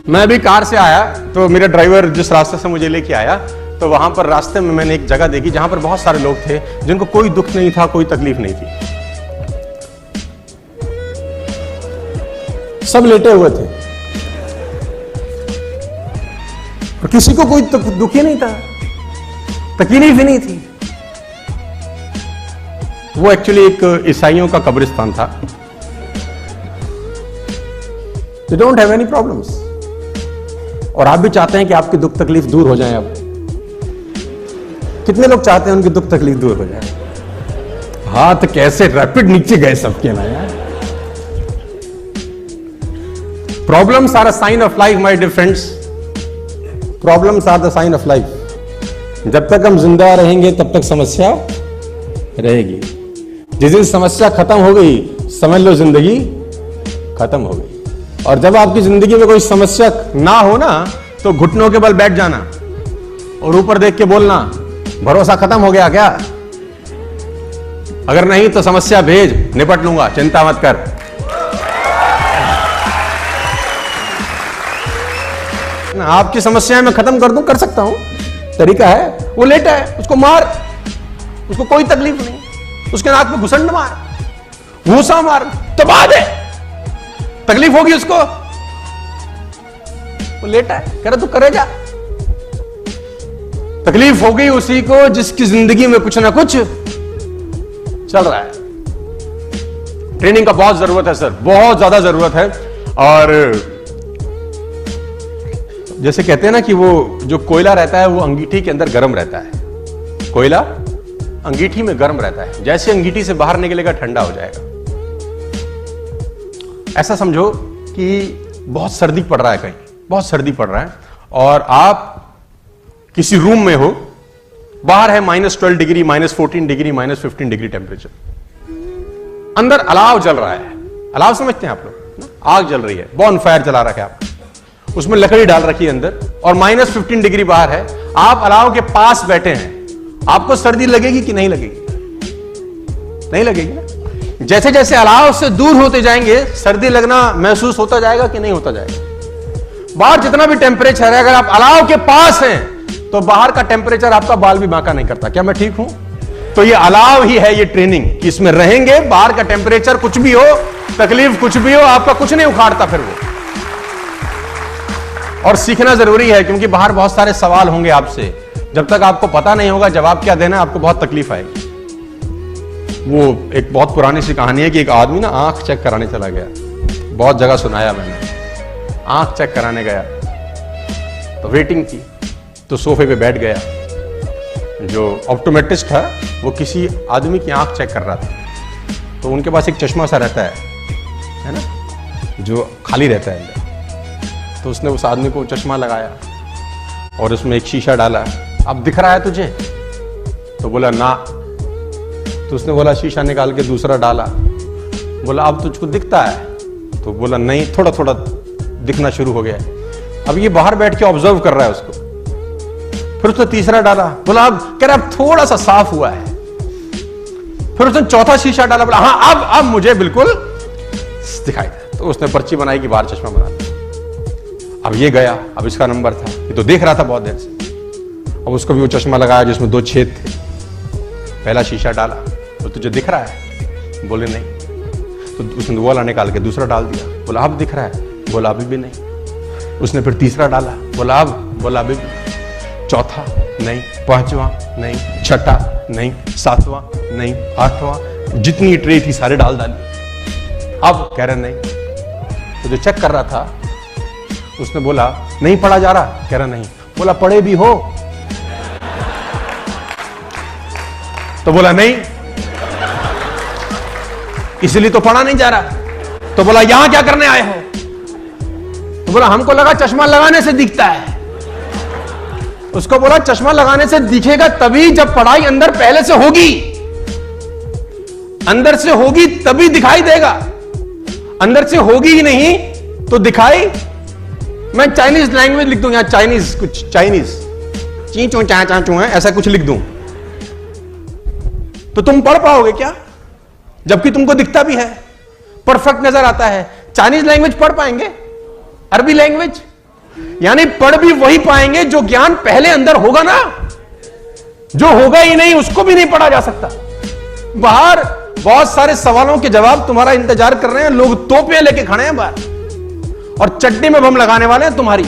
मैं अभी कार से आया तो मेरा ड्राइवर जिस रास्ते से मुझे लेके आया तो वहां पर रास्ते में मैंने एक जगह देखी जहां पर बहुत सारे लोग थे जिनको कोई दुख नहीं था, कोई तकलीफ नहीं थी, सब लेटे हुए थे और किसी को कोई दुख ही नहीं था, तकलीफ ही नहीं थी। वो एक्चुअली एक ईसाइयों का कब्रिस्तान था। They don't have any problems। और आप भी चाहते हैं कि आपकी दुख तकलीफ दूर हो जाए। अब कितने लोग चाहते हैं उनकी दुख तकलीफ दूर हो जाए? हाथ कैसे रैपिड नीचे गए सबके ना यार। Problems are a sign of life my dear friends. Problems are the sign of life. जब तक हम जिंदा रहेंगे तब तक समस्या रहेगी। जिस दिन समस्या खत्म हो गई समझ लो जिंदगी खत्म हो गई। और जब आपकी जिंदगी में कोई समस्या ना हो ना तो घुटनों के बल बैठ जाना और ऊपर देख के बोलना, भरोसा खत्म हो गया क्या? अगर नहीं तो समस्या भेज, निपट लूंगा, चिंता मत कर। आपकी समस्या मैं खत्म कर दूं, कर सकता हूं, तरीका है। वो लेटा है, उसको मार, उसको कोई तकलीफ नहीं, उसके नाक में घुसंड मार, घूसा मार, दबा दे, तकलीफ होगी उसको। वो लेटा है, कह रहा तू करे जा। तकलीफ हो गई उसी को जिसकी जिंदगी में कुछ ना कुछ चल रहा है। ट्रेनिंग का बहुत जरूरत है सर, बहुत ज्यादा जरूरत है। और जैसे कहते हैं ना कि वो जो कोयला रहता है वो अंगीठी के अंदर गर्म रहता है। कोयला अंगीठी में गर्म रहता है, जैसे अंगीठी से बाहर निकलेगा ठंडा हो जाएगा। ऐसा समझो कि बहुत सर्दी पड़ रहा है, कहीं बहुत सर्दी पड़ रहा है और आप किसी रूम में हो, बाहर है -12 डिग्री, -14 डिग्री, -15 डिग्री टेम्परेचर, अंदर अलाव जल रहा है। अलाव समझते हैं आप लोग? आग जल रही है, बॉन फायर जला रखा है आपने, उसमें लकड़ी डाल रखी है अंदर और -15 डिग्री बाहर है। आप अलाव के पास बैठे हैं, आपको सर्दी लगेगी कि नहीं लगेगी? नहीं लगेगी ना। जैसे जैसे अलाव से दूर होते जाएंगे सर्दी लगना महसूस होता जाएगा कि नहीं होता जाएगा? बाहर जितना भी टेम्परेचर है, अगर आप अलाव के पास हैं तो बाहर का टेम्परेचर आपका बाल भी बांका नहीं करता। क्या मैं ठीक हूं? तो ये अलाव ही है, ये ट्रेनिंग कि इसमें रहेंगे, बाहर का टेम्परेचर कुछ भी हो, तकलीफ कुछ भी हो, आपका कुछ नहीं उखाड़ता फिर वो। और सीखना जरूरी है क्योंकि बाहर बहुत सारे सवाल होंगे आपसे। जब तक आपको पता नहीं होगा जवाब क्या देना, आपको बहुत तकलीफ आएगी। वो एक बहुत पुरानी सी कहानी है कि एक आदमी ना आंख चेक कराने चला गया। बहुत जगह सुनाया मैंने। आंख चेक कराने गया तो वेटिंग थी, तो सोफे पे बैठ गया। जो ऑप्टोमेट्रिस्ट था वो किसी आदमी की आंख चेक कर रहा था। तो उनके पास एक चश्मा सा रहता है ना, जो खाली रहता है अंदर। तो उसने उस आदमी को चश्मा लगाया और उसमें एक शीशा डाला। अब दिख रहा है तुझे? तो बोला ना। तो उसने बोला शीशा निकाल के दूसरा डाला। बोला अब तुझको दिखता है? तो बोला नहीं, थोड़ा थोड़ा दिखना शुरू हो गया। अब ये बाहर बैठ के ऑब्जर्व कर रहा है उसको। फिर उसने तीसरा डाला। बोला अब, कह रहा अब थोड़ा सा साफ हुआ है। फिर उसने चौथा शीशा डाला। बोला हाँ अब मुझे बिल्कुल दिखाई दे। तो उसने पर्ची बनाई कि बाहर चश्मा बना दिया। अब ये गया, अब इसका नंबर था, ये तो देख रहा था बहुत देर से। अब उसको भी वो चश्मा लगाया जिसमें 2 छेद थे। पहला शीशा डाला, तो तुझे दिख रहा है? बोले नहीं। तो उसने वाला निकाल के दूसरा डाल दिया। बोला अब दिख रहा है? बोला अभी भी नहीं। उसने फिर तीसरा डाला। बोला अब? बोला अभी भी। चौथा नहीं, पांचवा नहीं, छठा नहीं, सातवां नहीं, आठवां, जितनी ट्रे थी सारे डाल डाली। अब कह रहा नहीं। तो जो चेक कर रहा था उसने बोला नहीं पढ़ा जा रहा? कह रहा नहीं। बोला पढ़े भी हो? तो बोला नहीं, इसलिए तो पढ़ा नहीं जा रहा। तो बोला यहां क्या करने आए हो? तो बोला हमको लगा चश्मा लगाने से दिखता है। उसको बोला चश्मा लगाने से दिखेगा तभी जब पढ़ाई अंदर पहले से होगी, अंदर से होगी तभी दिखाई देगा। अंदर से होगी ही नहीं तो दिखाई। मैं चाइनीज लैंग्वेज लिख दूं, यहां चाइनीज, कुछ चाइनीज ची चो चा चा चू है, ऐसा कुछ लिख दूं तो तुम पढ़ पाओगे क्या? जबकि तुमको दिखता भी है, परफेक्ट नजर आता है। चाइनीज लैंग्वेज पढ़ पाएंगे? अरबी लैंग्वेज यानी पढ़ भी वही पाएंगे जो ज्ञान पहले अंदर होगा ना। जो होगा ही नहीं उसको भी नहीं पढ़ा जा सकता। बाहर बहुत सारे सवालों के जवाब तुम्हारा इंतजार कर रहे हैं, लोग तोपियां लेके खड़े हैं बाहर और चड्डी में बम लगाने वाले हैं तुम्हारी।